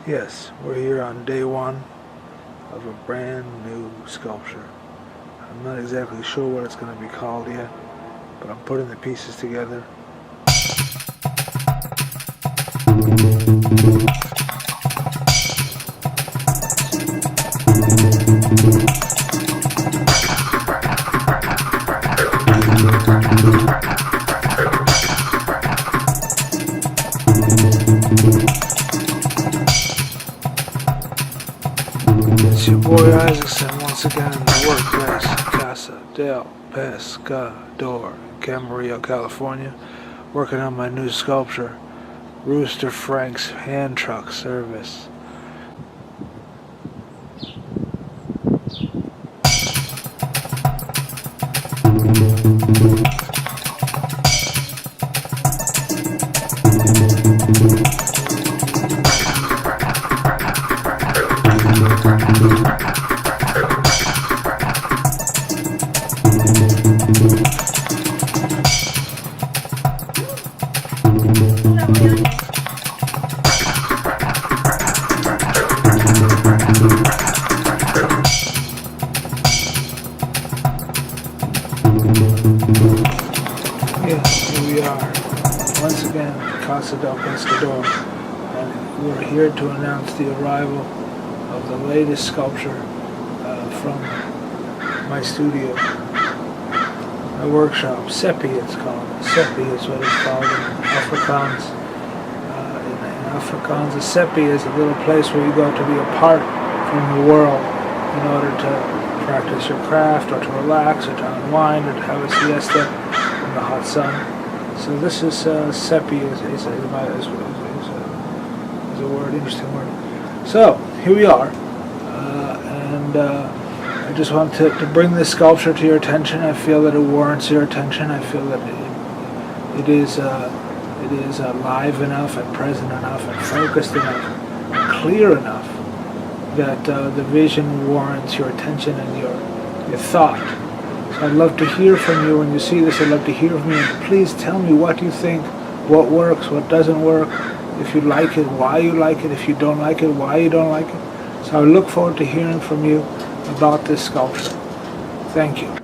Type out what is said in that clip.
Yes, we're here on day one of a brand new sculpture. I'm not exactly sure what it's going to be called yet, but I'm putting the pieces together. It's your boy Isakson once again in the workplace, Casa del Pescador in Camarillo, California, working on my new sculpture, Rooster Frank's handtruck service. Yes, here we are, once again, Casa del Pescador, and we're here to announce the arrival of the latest sculpture from my studio, my workshop. Sepi it's called. Sepi is what it's called in Afrikaans. In Afrikaans, a sepi is a little place where you go to be apart from the world in order to practice your craft, or to relax, or to unwind, or to have a siesta in the hot sun. So this is sepi is a word, interesting word. So here we are, and I just want to bring this sculpture to your attention. I feel that it warrants your attention. I feel that it is live enough and present enough and focused enough and clear enough that the vision warrants your attention and your thought. So I'd love to hear from you when you see this. I'd love to hear from you. Please tell me what you think, what works, what doesn't work, if you like it, why you like it, if you don't like it, why you don't like it. So I look forward to hearing from you about this sculpture. Thank you.